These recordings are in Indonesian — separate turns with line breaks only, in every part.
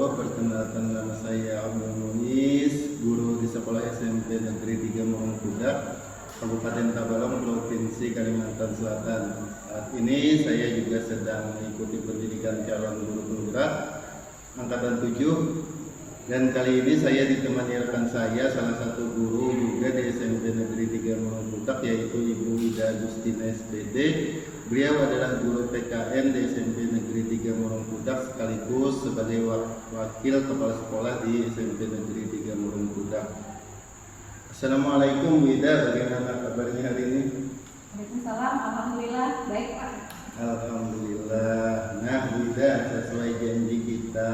Ibu. Perkenalkan, nama saya Abdul Muiz, guru di Sekolah SMP Negeri 3 Murangkudak, Kabupaten Tabalong, Provinsi Kalimantan Selatan. Saat ini saya juga sedang mengikuti pendidikan calon guru penggerak angkatan 7. Dan kali ini saya ditemani rekan saya, salah satu guru juga di SMP Negeri 3 Murangkudak, yaitu Ibu Ida Agustina SPD. Beliau adalah guru PKN di SMP Negeri 3 Murangkudak sekaligus sebagai wakil kepala sekolah di SMP Negeri 3 Murangkudak. Assalamualaikum Bu Ida, bagaimana kabarnya hari ini?
Waalaikumsalam, alhamdulillah baik Pak.
Alhamdulillah. Nah Bu Ida, sesuai janji kita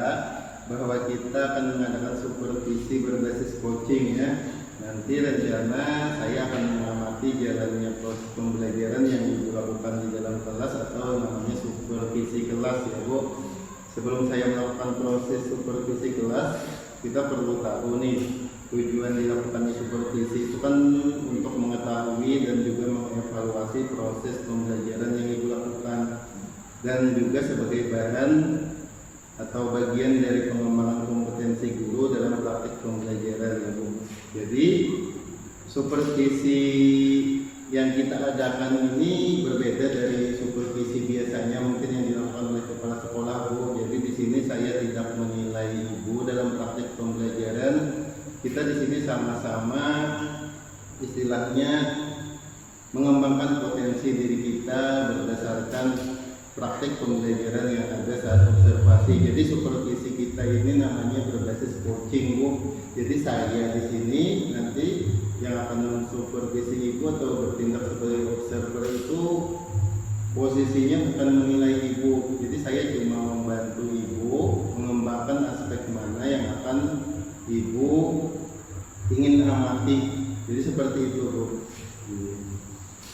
bahwa kita akan mengadakan supervisi berbasis coaching ya. Nanti rencana saya akan mengamati jalannya proses pembelajaran yang Ibu lakukan di dalam kelas atau namanya supervisi kelas ya Bu. Sebelum saya melakukan proses supervisi kelas, kita perlu tahu nih tujuan dilakukannya supervisi itu kan untuk mengetahui dan juga mengevaluasi proses pembelajaran yang Ibu lakukan, dan juga sebagai bahan atau bagian dari pengembangan kompetensi guru dalam praktik pembelajaran ya Bu. Jadi supervisi yang kita adakan ini berbeda dari supervisi biasanya mungkin yang dilakukan oleh kepala sekolah Bu. Jadi di sini saya tidak menilai Ibu dalam praktik pembelajaran. Kita di sini sama-sama istilahnya mengembangkan potensi diri kita berdasarkan praktik pembelajaran yang ada saat observasi. Jadi supervisi kita ini namanya berbasis coaching Bu. Jadi saya di sini nanti yang akan mensupervisi Ibu atau bertindak sebagai observer itu posisinya bukan menilai Ibu. Jadi saya cuma membantu Ibu mengembangkan aspek mana yang akan Ibu ingin amati. Jadi seperti itu Bu.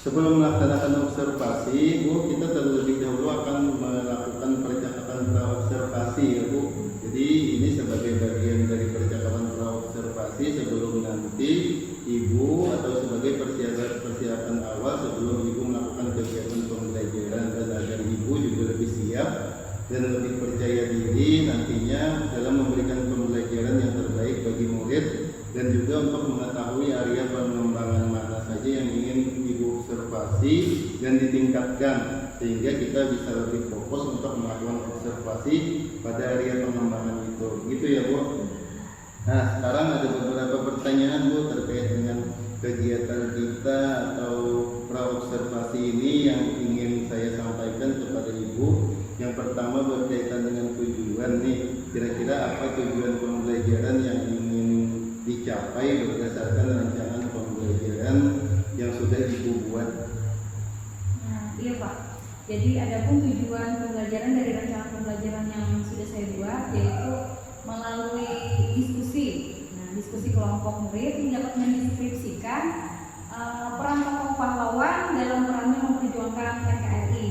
Sebelum melaksanakan observasi, Bu, kita terlebih dahulu akan melakukan percakapan pra-observasi ya Bu. Jadi ini sebagai bagian dari percakapan pra-observasi sebelum nanti Ibu atau sebagai persiapan awal sebelum Ibu melakukan kegiatan pembelajaran, dan agar Ibu juga lebih siap dan lebih percaya diri nantinya dalam memberikan pembelajaran yang terbaik bagi murid, dan juga untuk mengetahui area pengembangan mana saja yang ingin Ibu observasi dan ditingkatkan, sehingga kita bisa lebih fokus untuk melakukan observasi pada area pengembangan itu. Gitu ya Bu. Nah sekarang ada beberapa pertanyaan Bu terkait dengan kegiatan kita atau pra-observasi ini yang ingin saya sampaikan kepada Ibu. Yang pertama berkaitan dengan tujuan nih. Kira-kira apa tujuan pembelajaran yang ingin dicapai berdasarkan rancangan pembelajaran yang sudah Ibu buat?
Nah, iya Pak. Jadi adapun tujuan pembelajaran dari rancangan pembelajaran yang sudah saya buat yaitu melalui diskusi. Nah, diskusi kelompok murid yang dapat mendeskripsikan peran tokoh pahlawan dalam perannya memperjuangkan NKRI.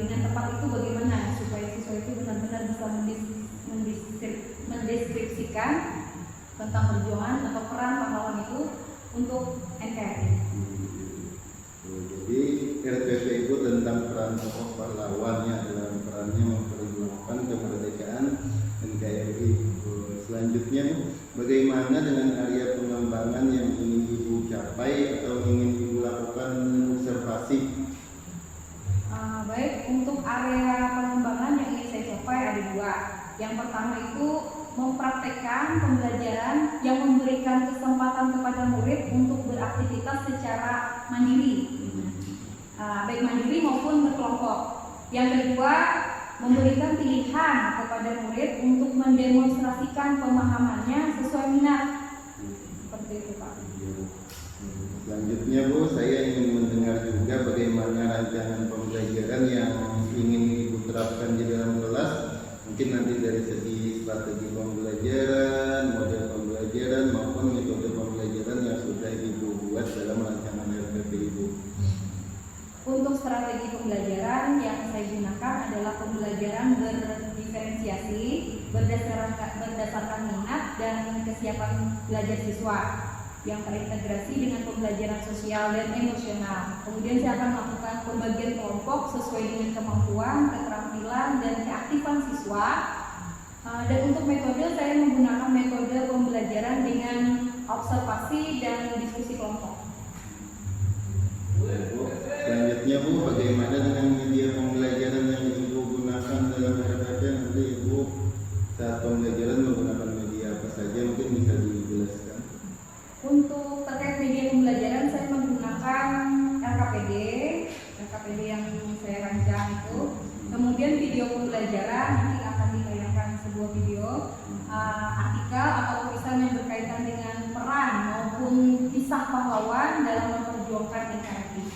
Dengan tepat itu bagaimana supaya siswa itu benar-benar bisa mendeskripsikan tentang perjuangan atau peran pahlawan itu untuk NKRI.
Jadi RPP itu tentang peran tokoh pahlawannya dalam perannya memperjuangkan kemerdekaan NKRI. Selanjutnya, bagaimana dengan area pengembangan yang ingin Ibu capai atau ingin Ibu lakukan observasi?
Baik, untuk area pengembangan yang ingin saya capai ada dua. Yang pertama itu mempraktekkan pembelajaran yang memberikan kesempatan kepada murid untuk beraktivitas secara mandiri, baik mandiri maupun berkelompok. Yang kedua, memberikan pilihan kepada murid untuk mendemonstrasikan pemahamannya sesuai minat. Seperti itu Pak.
Selanjutnya Bu, saya ingin mendengar juga bagaimana rancangan pembelajaran yang ingin Ibu terapkan di dalam kelas. Mungkin nanti dari segi strategi pembelajaran, model pembelajaran maupun metode pembelajaran yang sudah Ibu buat dalam rancangan RPP Ibu.
Untuk strategi pembelajaran yang saya gunakan adalah pembelajaran berdiferensiasi berdasarkan minat dan kesiapan belajar siswa yang terintegrasi dengan pembelajaran sosial dan emosional. Kemudian saya akan melakukan pembagian kelompok sesuai dengan kemampuan, keterampilan, dan keaktifan siswa Dan untuk metode saya menggunakan metode pembelajaran dengan observasi dan diskusi kelompok.
Bu, selanjutnya Bu, bagaimana dengan media pembelajaran yang Ibu gunakan dalam RPP? Nanti Ibu saat pembelajaran menggunakan media apa saja, mungkin bisa dijelaskan.
Untuk terkait media pembelajaran saya menggunakan LKPD yang saya rancang itu. Kemudian video pembelajaran nanti akan ditayangkan sebuah video, artikel atau tulisan yang berkaitan dengan peran maupun kisah pahlawan dalam memperjuangkan NKRI.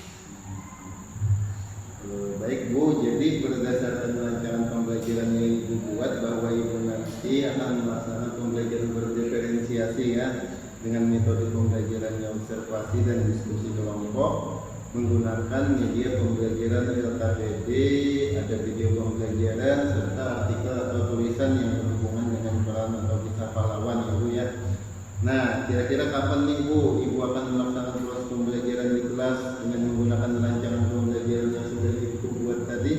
Baik Bu, jadi berdasarkan rancangan pembelajaran yang Ibu buat bahwa Ibu nanti akan melaksanakan pembelajaran berdiferensiasi ya, dengan metode pembelajaran yang observasi dan diskusi kelompok menggunakan media pembelajaran LKPD, ada video pembelajaran serta artikel atau tulisan yang berhubungan dengan peran atau kisah pahlawan ya Bu ya. Nah, kira-kira kapan nih Bu Ibu akan melaksanakan proses pembelajaran di kelas dengan menggunakan rancangan pembelajaran yang sudah Ibu buat tadi?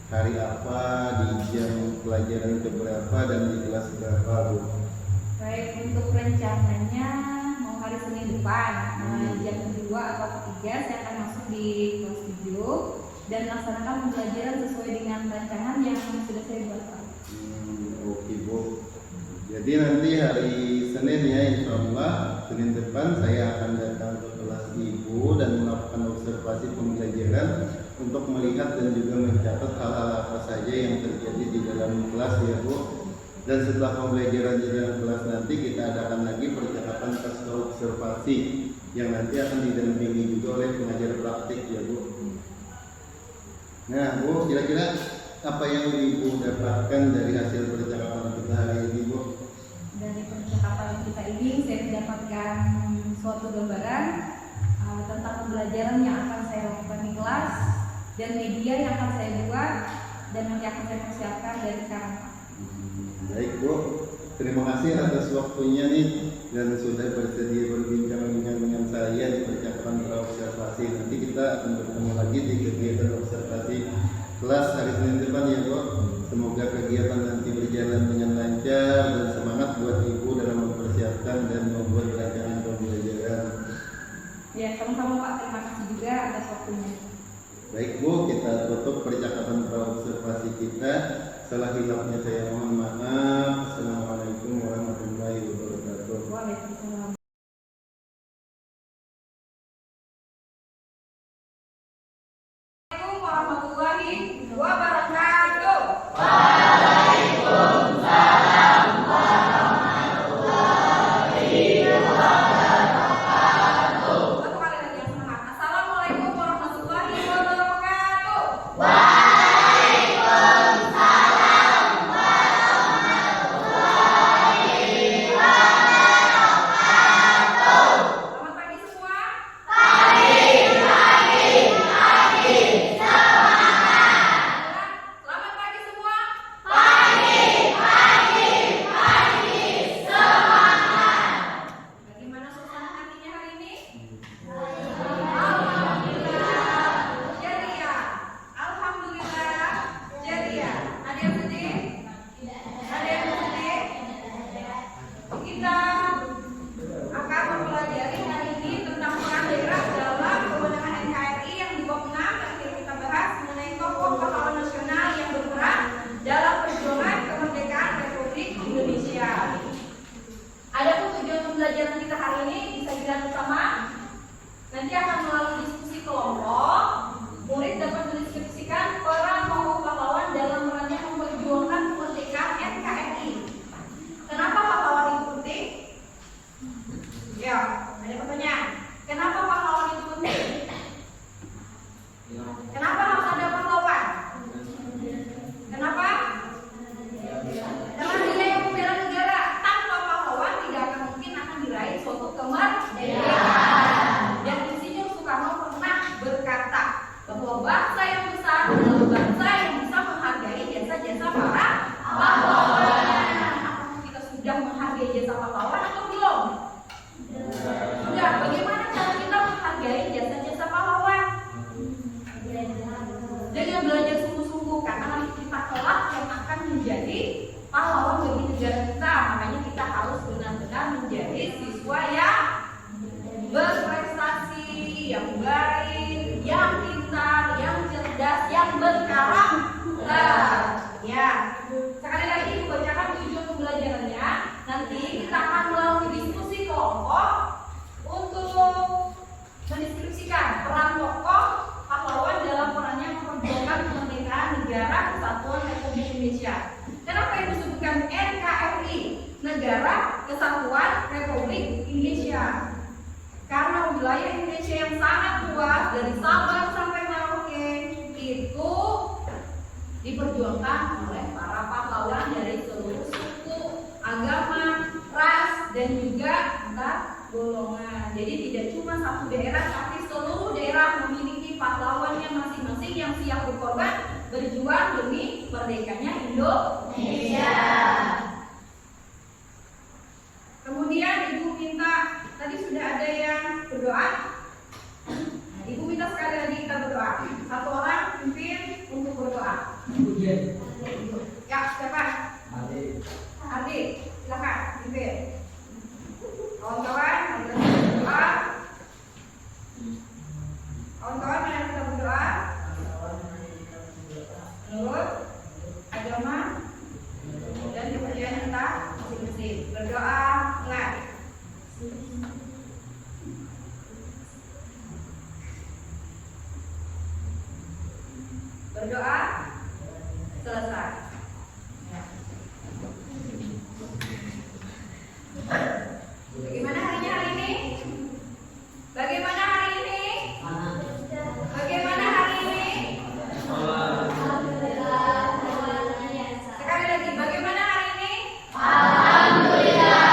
Hari apa, di jam pelajaran keberapa, dan di kelas berapa Bu?
Baik, untuk rencananya mau hari Senin depan, jam kedua atau ketiga saya akan masuk di kelas 7 dan laksanakan pembelajaran sesuai dengan rancangan yang sudah saya buat.
Oke Bu. Jadi nanti hari Senin ya, insya Allah Senin depan saya akan datang ke kelas Ibu dan melakukan observasi pembelajaran untuk melihat dan juga mencatat hal-hal apa saja yang terjadi di dalam kelas ya Bu. Dan setelah pembelajaran di dalam kelas nanti kita adakan lagi percakapan pasca observasi yang nanti akan didampingi juga oleh pengajar praktik ya Bu. Nah Bu, kira-kira apa yang Ibu dapatkan dari hasil percakapan kita hari ini Bu?
Dari percakapan kita ini saya mendapatkan suatu gambaran tentang pembelajaran yang akan saya lakukan di kelas dan media yang akan saya buat dan nanti akan saya persiapkan dari sekarang.
Baik Bu, terima kasih atas waktunya nih dan sudah bersedia berbincang-bincang dengan saya di percakapan praobservasi. Nanti kita akan bertemu lagi di kegiatan observasi kelas hari Senin depan ya Bu. Semoga kegiatan nanti berjalan dengan lancar dan semangat buat Ibu dalam mempersiapkan dan membuat rancangan pembelajaran.
Ya, sama-sama Pak, terima kasih juga atas waktunya.
Baik Bu, kita tutup percakapan praobservasi kita. Salah hilafnya saya mohon maaf. Assalamualaikum warahmatullahi wabarakatuh.
Waalaikumsalam. Assalamualaikum warahmatullahi wabarakatuh.
Waalaikumsalam warahmatullahi wabarakatuh.
Satu kali lagi yang semangat. Assalamualaikum warahmatullahi wabarakatuh.
Waalaikumsalam warahmatullahi
Negara Kesatuan Republik Indonesia. Karena wilayah Indonesia yang sangat luas dari Sabang sampai Merauke itu diperjuangkan oleh para pahlawan dari seluruh suku, agama, ras, dan juga antar golongan. Jadi tidak cuma satu daerah, tapi seluruh daerah memiliki pahlawannya masing-masing yang siap berkorban berjuang demi merdekanya Indonesia. Kemudian Ibu minta, tadi sudah ada yang berdoa. Nah, Ibu minta sekali lagi kita berdoa. Satu orang pimpin untuk berdoa. Ya, siapa? Ardi, silakan pimpin. Kawan-kawan, mari kita berdoa. Kawan-kawan, mari kita berdoa. Menurut agama dan kepercayaan kita masing-masing. Berdoa, mulai. Berdoa, selesai. Bagaimana harinya hari ini? Bagaimana hari ini? Bagaimana hari ini? Sekali lagi, bagaimana hari ini? Alhamdulillah.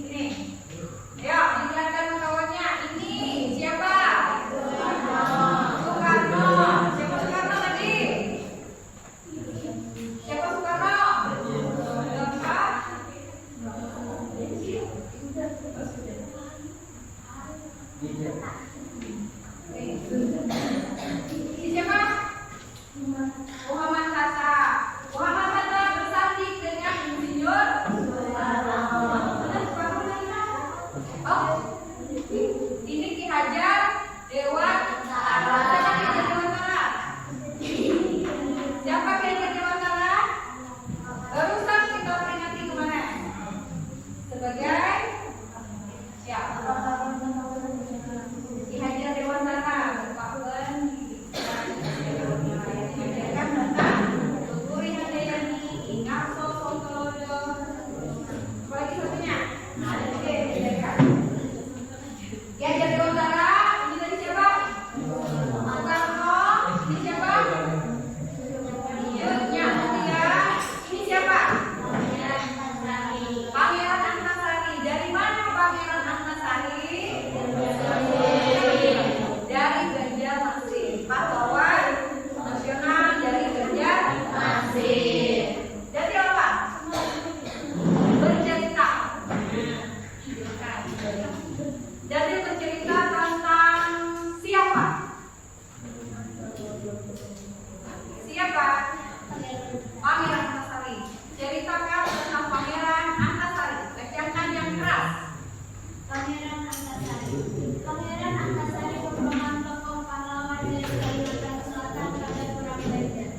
sini. Ayo, dijelaskan kawannya. Ini siapa? Soekarno. Siapa Soekarno tadi? Siapa Soekarno? Bapak. Ini siapa? Muhammad Hatta. Muhammad Hatta bersanding dengan Insinyur Oh, ini Ki Hajar Dewantara. Siapa Ki Hajar Dewantara? Siapa Ki Hajar Dewantara? Barusan kita peringati kemana? Sebagai siapa? Ki Hajar Dewantara merupakan Tuturi Handayani, Inarso Sontoloyo. Apa lagi satunya? Oke, silakan. Ki Hajar Dewantara, ini tadi siapa? Soekarno. Ini siapa? Ya, ini siapa? Pangeran Antasari. Dari mana Pangeran Antasari? Dari Banjarmasin. Pahlawan nasional dari Banjarmasin. Jadi apa? Bercerita. Jadi bercerita tentang siapa? Siapa? Pangeran Antasari. Ceritakan tentang Pangeran Antasari. Bacakan yang keras.
Pangeran Antasari. Pangeran Antasari merupakan tokoh pahlawan dari Kalimantan Selatan pada Perang Banjar.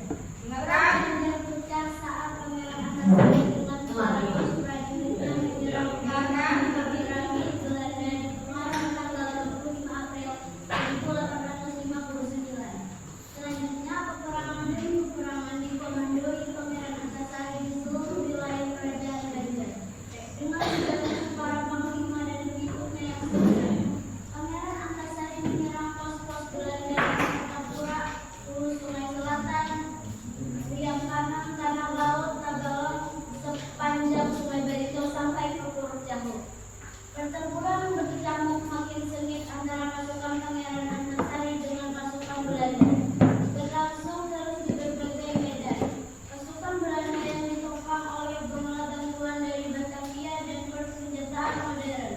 Dengarkan.
Banjar pecah saat Pangeran Antasari dengan 200 prajuritnya menyerang
Dengarkan.
menyerangi Belanda di Semarang tanggal 25 April 1859. Selanjutnya peperangan dikomandoi Pangeran Antasari di seluruh wilayah kerajaan Banjar. Dengan dibantu para panglima dan pengikutnya yang sukses, Pangeran Antasari menyerang pos-pos Belanda di Singapura, Hulu Sungai Selatan, Riam Kanang, Tanah Laut, Tabalong, sepanjang Sungai Barito sampai ke Puruk Jambu. Pertempuran berkecamuk makin sengit antara pasukan Pangeran Antasari dengan pasukan Belanda. Berlangsung terus di berbagai medan. Pasukan Belanda yang ditopang oleh bunga bantuan dari Batavia dan persenjataan modern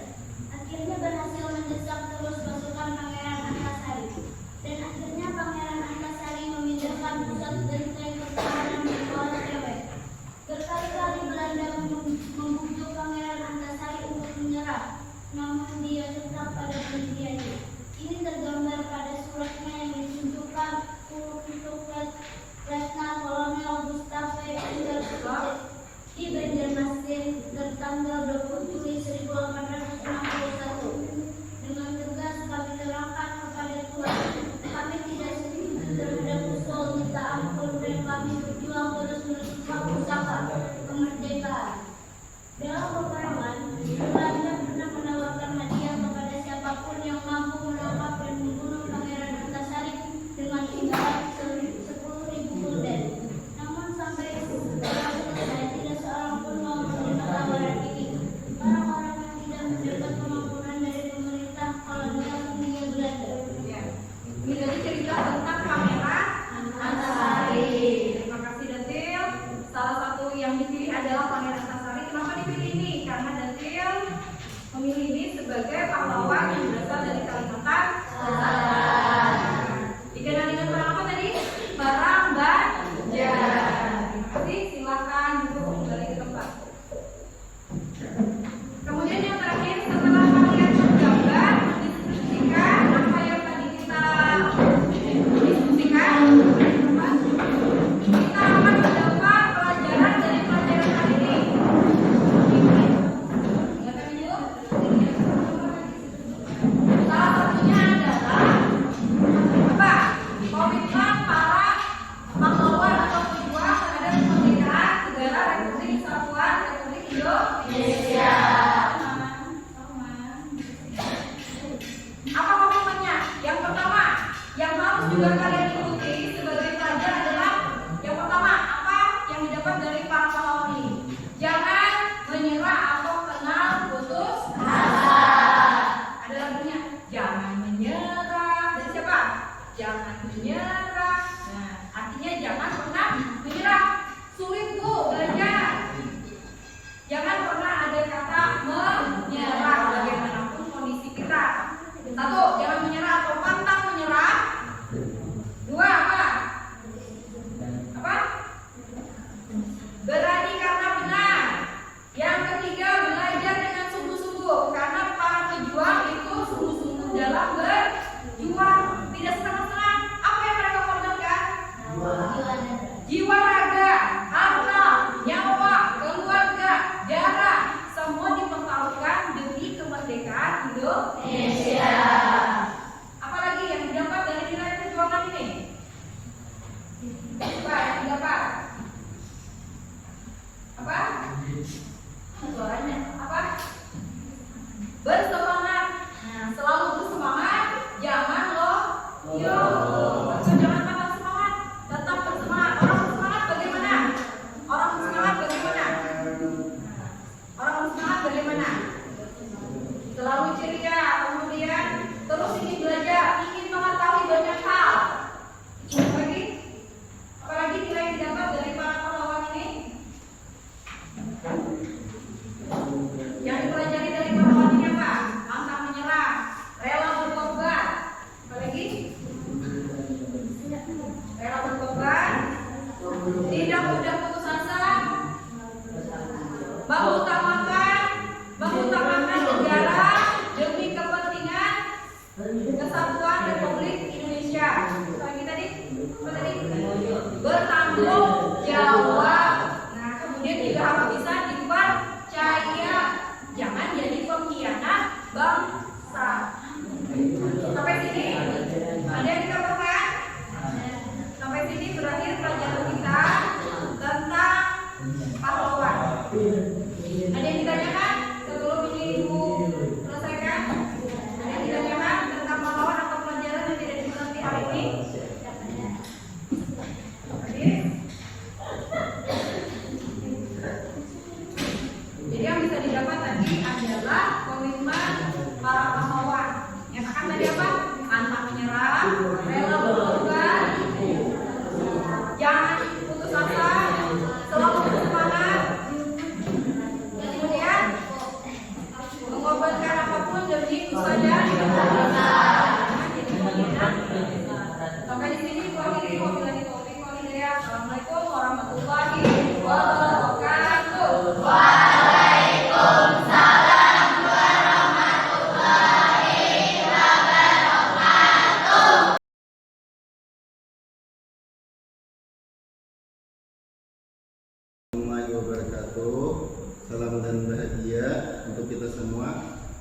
akhirnya berhasil mendesak terus pasukan Pangeran Antasari. Dan akhirnya Pangeran Antasari memindahkan pusat benteng pertahanan di Pulau Cewek. Berkali-kali Belanda membujuk Pangeran Antasari untuk menyerah, namun dia tetap pada pendiriannya. Ini tergambar pada suratnya yang ditunjukkan untuk Letnan Kolonel Gustave Eisenhower di Banjarmasin tertanggal 20 Juli 1861. Dengan tegas kami terangkan kepada Tuhan, kami tidak setuju terhadap usul minta ampun dan kami berjuang terus meneruskan usaha kemerdekaan. Dalam peperangan, Belanda pernah menawarkan hadiah kepada siapapun yang mampu menangkap dan membunuh Pangeran Antasari dengan imbalan 10.000 gulden. Namun sampai perang selesai, tidak seorang pun mau menerima tawaran ini. Orang-orang yang tidak mendapat kemampuan dari pemerintah kolonial Hindia Belanda.
Ya. Ini tadi cerita tentang Pangeran Antasari. Terima kasih Datil. Salah satu yang dipilih adalah Pangeran Antasari. Kenapa dipilih ini? Karena Datil memilih ini sebagai pahlawan yang berasal dari Kalimantan Selatan. Dikenal dengan barang apa tadi? Barang Banjar. Terima kasih. Silakan duduk kembali ke tempat. Kemudian yang terakhir, setelah kalian tergambar, diskusikan apa yang tadi kita diskusikan. Kita akan mendapat pelajaran dari pelajaran hari ini. Silakan yuk. Salah satunya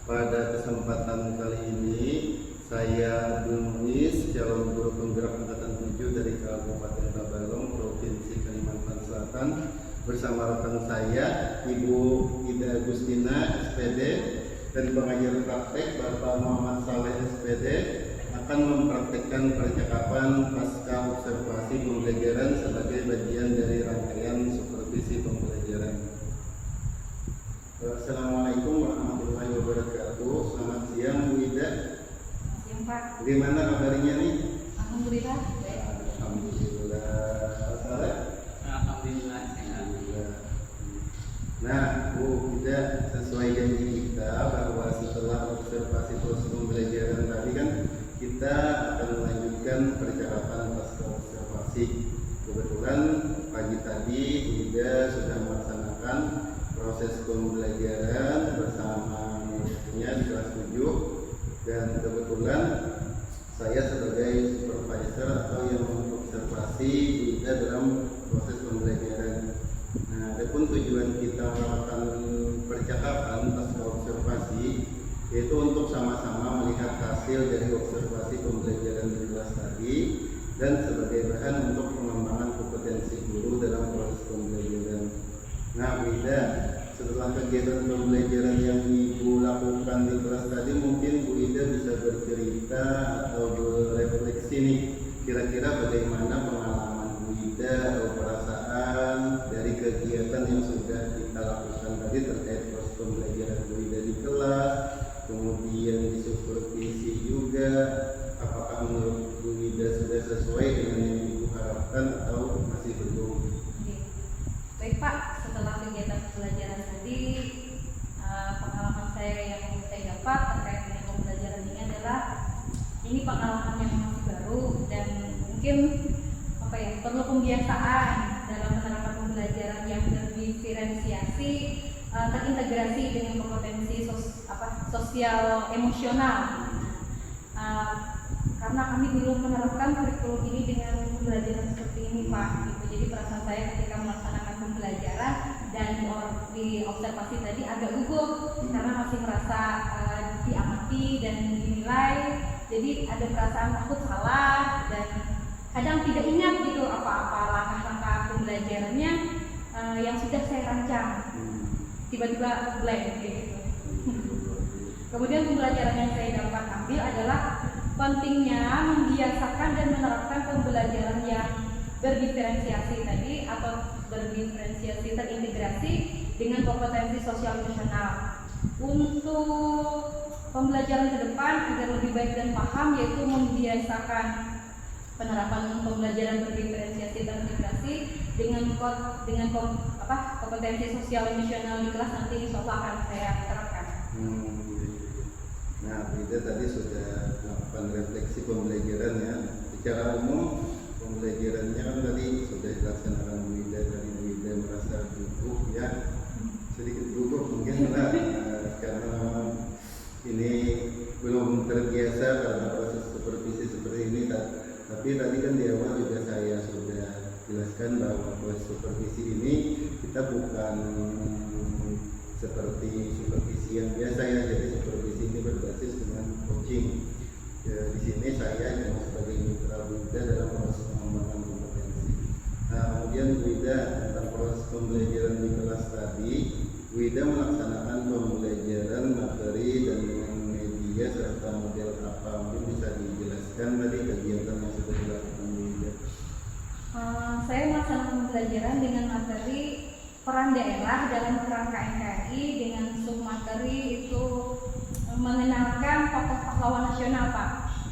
Pada kesempatan kali ini saya Abdul Muiz, calon guru penggerak angkatan 7 dari Kabupaten Tabalong, Provinsi Kalimantan Selatan, bersama rekan saya Ibu Ida Agustina SPD dan pengajar praktek Bapak Muhammad Saleh SPD akan mempraktekkan percakapan pasca observasi pembelajaran sebagai bagian dari rangkaian supervisi pembelajaran. Assalamualaikum warahmatullahi wabarakatuh. Selamat siang Bu Ida.
Siang Pak.
Bagaimana kabarnya nih?
Alhamdulillah.
Alhamdulillah. Pak Saleh?
Alhamdulillah.
Alhamdulillah. Nah, Bu Ida, sesuai janji kita bahwa setelah observasi proses pembelajaran tadi kan kita akan melanjutkan percakapan pasca observasi. Kebetulan pagi tadi Bu Ida sudah melaksanakan proses pembelajaran bersama muridnya di kelas 7 dan kebetulan saya sebagai supervisor atau yang mengobservasi Bu Ida dalam proses pembelajaran. Nah, adapun tujuan kita melakukan percakapan pasca observasi yaitu untuk sama-sama melihat hasil dari observasi pembelajaran di kelas tadi dan sebagai bahan untuk pengembangan kompetensi guru dalam proses pembelajaran. Nah, Bu Ida, setelah kegiatan pembelajaran yang Ibu lakukan di kelas tadi, mungkin Bu Ida bisa bercerita atau berefleksi nih, kira-kira bagaimana pengalaman Bu Ida atau perasaan dari kegiatan yang sudah kita lakukan tadi terkait proses pembelajaran Bu Ida di kelas, kemudian di supervisi juga. Apakah menurut Bu Ida sudah sesuai dengan yang Ibu harapkan atau masih belum?
Baik Pak, setelah kegiatan pembelajaran tadi, pengalaman saya yang saya dapat terkait dengan pembelajaran ini adalah ini pengalaman yang masih baru dan mungkin perlu pembiasaan dalam penerapan pembelajaran yang terdiferensiasi, terintegrasi dengan kompetensi sosial emosional. Karena kami belum menerapkan kurikulum ini dengan pembelajaran seperti ini Pak. Jadi perasaan saya ketika melaksanakan pembelajaran dan di observasi tadi agak gugup karena masih merasa diamati dan dinilai. Jadi ada perasaan takut salah dan kadang tidak ingat gitu apa-apa langkah-langkah pembelajarannya yang sudah saya rancang. Tiba-tiba blank gitu. Kemudian pembelajaran yang saya dapat ambil adalah pentingnya membiasakan dan menerapkan pembelajaran yang berdiferensiasi tadi atau berdiferensiasi terintegrasi dengan kompetensi sosial emosional. Untuk pembelajaran ke depan agar lebih baik dan paham yaitu membiasakan penerapan pembelajaran berdiferensiasi terintegrasi dengan kompetensi sosial emosional di kelas nanti insya Allah akan saya terapkan.
Nah, kita tadi sudah melakukan refleksi pembelajaran ya. Secara umum pembelajarannya kan tadi sudah dilaksanakan Bu Ida, dari Bu Ida merasa gugup ya, sedikit gugup mungkin karena ini belum terbiasa karena proses supervisi seperti ini. Tapi tadi kan di awal juga saya sudah jelaskan bahwa proses supervisi ini kita bukan seperti supervisi yang biasa ya, jadi supervisi ini berbasis dengan coaching. Ya, di sini saya yang sebagai mitra Bu Ida dalam proses pengembangan kompetensi. Nah, kemudian Bu Ida tentang proses pembelajaran di kelas tadi, Bu Ida melaksanakan pembelajaran materi dan dengan media serta model apa, mungkin bisa dijelaskan tadi kegiatan yang sudah dilakukan Bu Ida.
Saya melaksanakan pembelajaran dengan materi peran daerah dalam kerangka NKRI dengan submateri itu mengenalkan tokoh pahlawan nasional Pak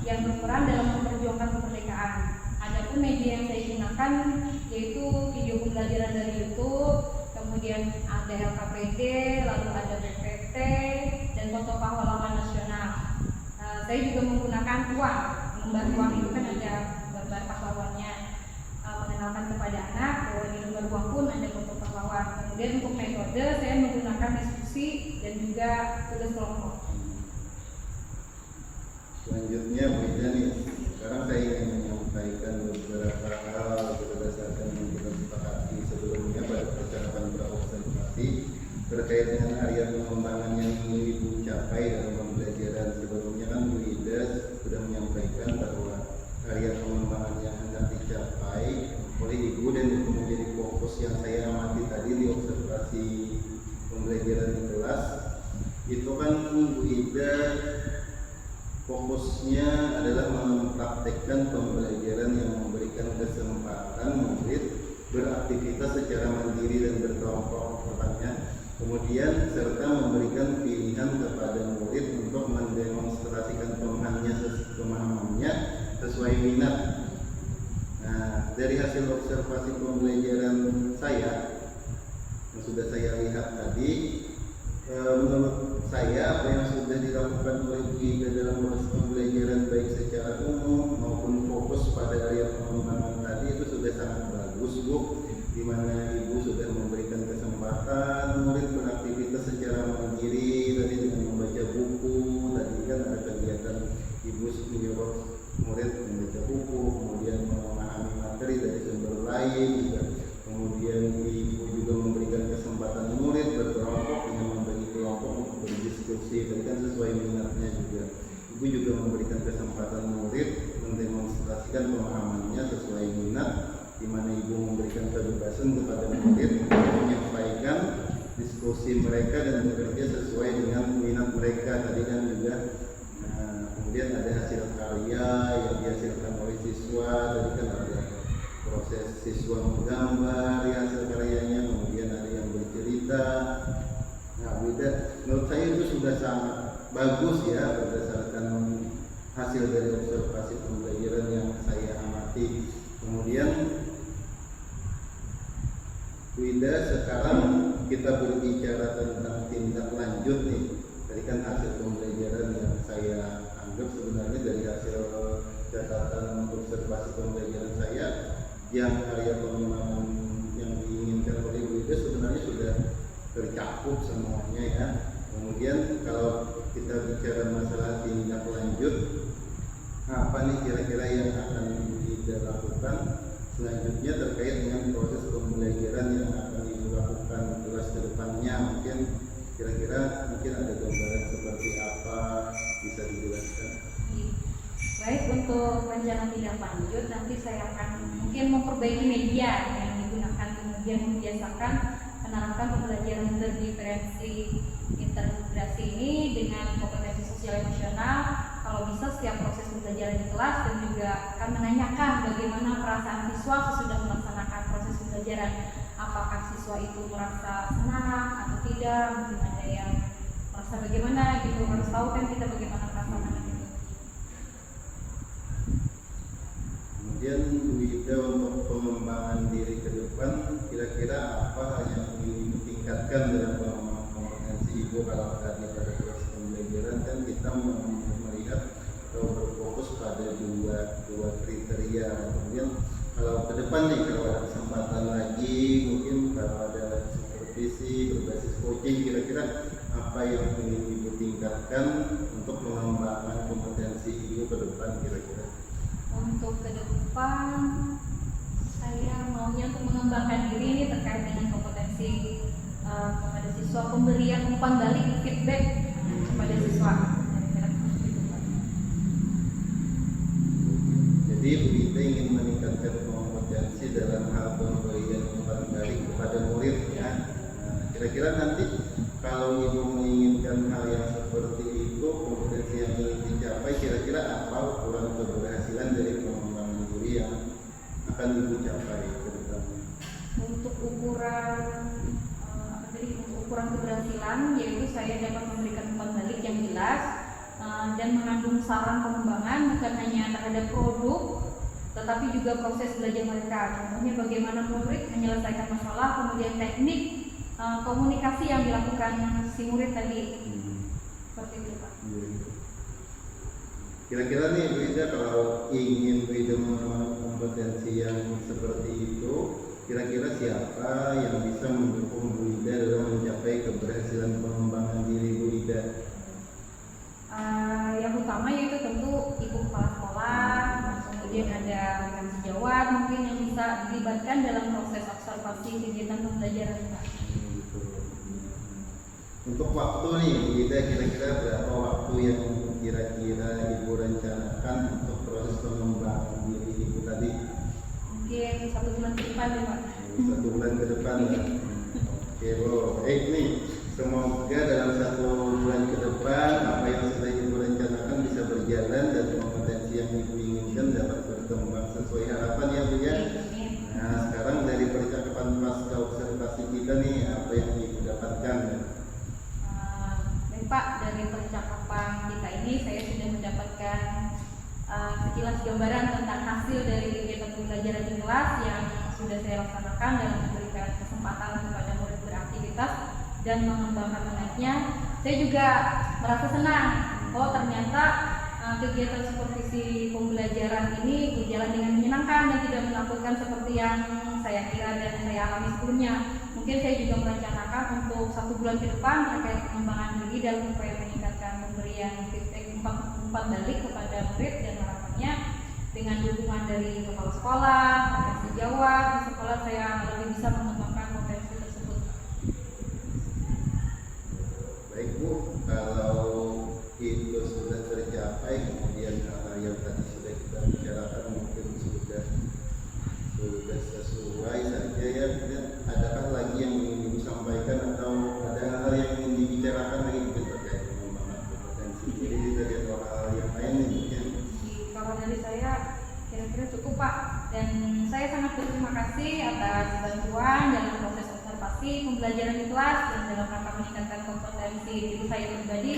yang berperan dalam memperjuangkan kemerdekaan. Adapun media yang saya gunakan yaitu video pembelajaran dari YouTube, kemudian ada LKPD, lalu ada PPT dan foto pahlawan nasional. Saya juga menggunakan uang, lembar uang itu kan ada gambar pahlawannya, mengenalkan kepada anak bahwa di lembar uang pun ada foto pahlawan. Kemudian untuk metode saya menggunakan diskusi dan juga tugas kelompok.
Selanjutnya Bu Ida nih, sekarang saya ingin menyampaikan beberapa hal berdasarkan yang kita sepakati sebelumnya pada percakapan praobservasi terkait dengan area pengembangan yang ingin Ibu capai dalam Ida fokusnya adalah mempraktekkan pembelajaran yang memberikan kesempatan murid beraktivitas secara mandiri dan berkelompok depannya. Kemudian serta memberikan pilihan kepada murid untuk mendemonstrasikan pemahamannya sesuai minat. Nah, dari hasil observasi pembelajaran saya yang sudah saya lihat tadi, menurut saya apa yang sudah dilakukan oleh Bu Ida dalam proses pembelajaran baik secara umum maupun fokus pada area pengembangan tadi itu sudah sangat bagus, Bu, di mana Ibu sudah memberikan kesempatan murid beraktivitas secara mandiri tadi dengan membaca buku. Tadi kan ada kegiatan Ibu menyuruh murid membaca buku, kemudian memahami materi dari sumber lain juga. Kemudian Ibu juga memberikan kesempatan murid berkelompok dengan membagi kelompok untuk berdiskusi. Tadi kan sesuai minatnya juga. Ibu juga memberikan kesempatan murid mendemonstrasikan pemahamannya sesuai minat, di mana Ibu memberikan kebebasan kepada murid untuk menyampaikan diskusi mereka dan bekerja sesuai dengan minat mereka. Tadi kan juga kemudian ada hasil karya yang dihasilkan oleh siswa. Tadi kan ada proses siswa menggambar ya, hasil karyanya, kemudian ada yang bercerita. Nah, menurut saya itu sudah sangat bagus ya berdasarkan hasil dari observasi pembelajaran yang saya amati. Kemudian Bu Ida, sekarang kita berbicara tentang tindak lanjut nih. Tadi kan hasil pembelajaran yang saya anggap sebenarnya dari hasil catatan observasi pembelajaran saya, yang area pengembangan yang diinginkan oleh Bu Ida sebenarnya sudah tercakup semuanya ya. Kemudian kalau kita bicara masalah tindak lanjut, apa nih kira-kira yang akan Bu Ida lakukan selanjutnya terkait dengan proses pembelajaran yang akan Ibu lakukan kelas ke depannya? Mungkin kira-kira ada gambaran seperti apa, bisa dijelaskan?
Baik, untuk rencana tindak lanjut nanti saya akan mungkin memperbaiki media yang digunakan, kemudian membiasakan menerapkan pembelajaran integrasi ini dengan kompetensi sosial emosional. Kalau bisa setiap proses pembelajaran di kelas, dan juga akan menanyakan bagaimana perasaan siswa sesudah melaksanakan proses pembelajaran. Apakah siswa itu merasa senang atau tidak, mungkin ada yang merasa bagaimana gitu, harus tahu kan kita bagaimana perasaan anak itu.
Kemudian Bu Ida, untuk pengembangan diri ke depan, kira-kira apa yang ingin ditingkatkan dalam pengembangan kompetensi Ibu? Kalau tadi pada proses pembelajaran kan kita melihat atau berfokus pada dua kriteria. Kemudian kalau ke depan nih, kalau ada kesempatan lagi, mungkin kalau ada supervisi berbasis coaching, kira-kira apa yang ingin Ibu tingkatkan untuk mengembangkan kompetensi Ibu ke depan kira-kira?
Untuk ke depan, saya maunya untuk mengembangkan diri ini terkait dengan kompetensi kepada siswa, pemberian umpan balik, feedback kepada siswa.
Jadi Bu Ida ingin meningkatkan kompetensi dalam hal pemberian umpan balik kepada murid ya. Nah, kira-kira nanti kalau Ibu menginginkan hal yang seperti itu, kompetensi yang ingin dicapai, kira-kira apa ukuran keberhasilan dari pengembangan diri yang akan Ibu capai ke depannya?
Untuk ukuran keberhasilan, yaitu saya dapat memberikan umpan balik yang jelas dan mengandung saran pengembangan bukan hanya terhadap produk, tetapi juga proses belajar mereka. Contohnya bagaimana murid menyelesaikan masalah, kemudian teknik komunikasi yang dilakukan si murid tadi. Seperti itu, Pak.
Kira-kira nih Bu Ida, kalau ingin Bu Ida mengembangkan kompetensi yang seperti itu, kira-kira siapa yang bisa mendukung Bu Ida dalam mencapai keberhasilan pengembangan diri Bu Ida?
Yang utama yaitu tentu Ibu Kepala Sekolah, kemudian ada rekan sejawat mungkin yang bisa dilibatkan dalam proses observasi kegiatan pembelajaran.
Untuk waktu nih Bu Ida, kira-kira berapa waktu yang kira-kira Ibu rencanakan untuk proses pengembangan diri Ibu tadi?
Mungkin 1 bulan ke depan ya, Pak.
1 bulan ke depan ya. Oke, baik nih. Semoga dalam 1 bulan ke depan apa yang berkembang sesuai harapan ya Bu ya. Nah sekarang dari percakapan pasca observasi kita nih, apa yang Ibu dapatkan?
Baik Pak, dari percakapan kita ini saya sudah mendapatkan sekilas gambaran tentang hasil dari kegiatan pembelajaran di kelas yang sudah saya laksanakan dalam memberikan kesempatan kepada murid beraktivitas dan mengembangkan minatnya. Saya juga merasa senang, ternyata kegiatan supervisi pembelajaran ini berjalan dengan menyenangkan dan tidak menakutkan seperti yang saya kira dan saya alami sebelumnya. Mungkin saya juga merencanakan untuk 1 bulan ke depan terkait pengembangan diri dalam upaya meningkatkan pemberian feedback umpan balik kepada murid, dan harapannya dengan dukungan dari kepala sekolah, potensi sejawat di sekolah, saya lebih bisa mengembangkan potensi tersebut.
Baik Bu, kalau itu sudah tercapai, kemudian hal yang tadi sudah kita bicarakan mungkin sudah sesuai saja ya. Adakah lagi yang ingin Ibu sampaikan atau ada hal yang ingin dibicarakan lagi mungkin terkait pengembangan kompetensi diri dari hal yang lain mungkin?
Kalau dari saya kira-kira cukup Pak, dan saya sangat berterima kasih atas bantuan dalam proses observasi pembelajaran di kelas dan dalam rangka meningkatkan kompetensi diri saya pribadi.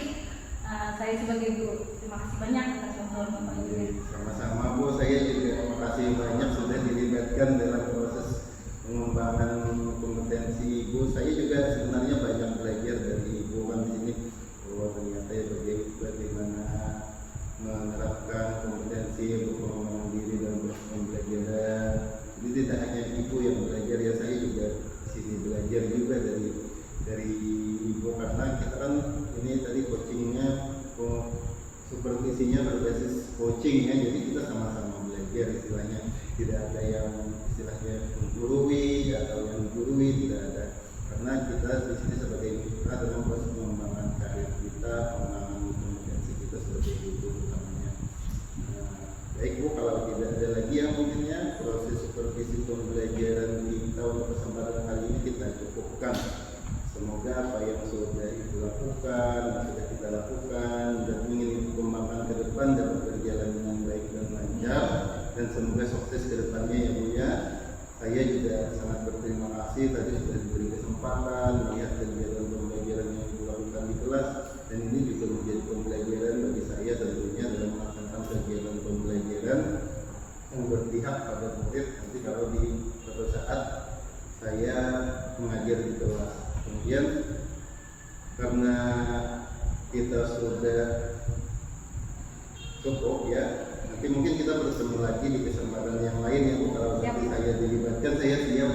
Saya sebagai guru, terima kasih banyak atas bantuan Bapak Ibu.
Sama-sama Bu, saya juga terima kasih banyak sudah dilibatkan dalam proses pengembangan kompetensi Ibu. Saya juga sebenarnya banyak belajar dari Ibu kan di sini, bahwa ternyata ya bagaimana menerapkan kompetensi untuk pengembangan diri dalam proses pembelajaran. Jadi tidak hanya Ibu yang belajar ya, saya juga di sini belajar juga dari Ibu, karena kita kan ini tadi coachingnya, supervisinya berbasis coaching ya, jadi kita sama-sama belajar istilahnya, tidak ada yang istilahnya menggurui atau yang menggurui, tidak ada, karena kita di sini sebagai mitra dalam proses pengembangan karir kita, pengembangan kompetensi kita sebagai guru utamanya. Baik Bu, kalau tidak ada lagi yang mungkinnya proses supervisi pembelajaran kita untuk kesempatan kali ini kita cukupkan. Semoga apa yang sudah Ibu lakukan, sudah kita lakukan dan ingin dikembangkan ke depan dapat berjalan dengan baik dan lancar, dan semoga sukses ke depannya ya Bu ya. Saya juga sangat berterima kasih tadi sudah diberi kesempatan melihat kegiatan pembelajaran yang Ibu lakukan di kelas, dan ini juga menjadi pembelajaran bagi saya tentunya dalam melaksanakan kegiatan pembelajaran yang berpihak pada murid nanti kalau di suatu saat saya mengajar di kelas. Kemudian karena kita sudah cukup ya, nanti mungkin kita bersama lagi di kesempatan yang lain ya Bu. Kalau nanti saya dilibatkan, saya siap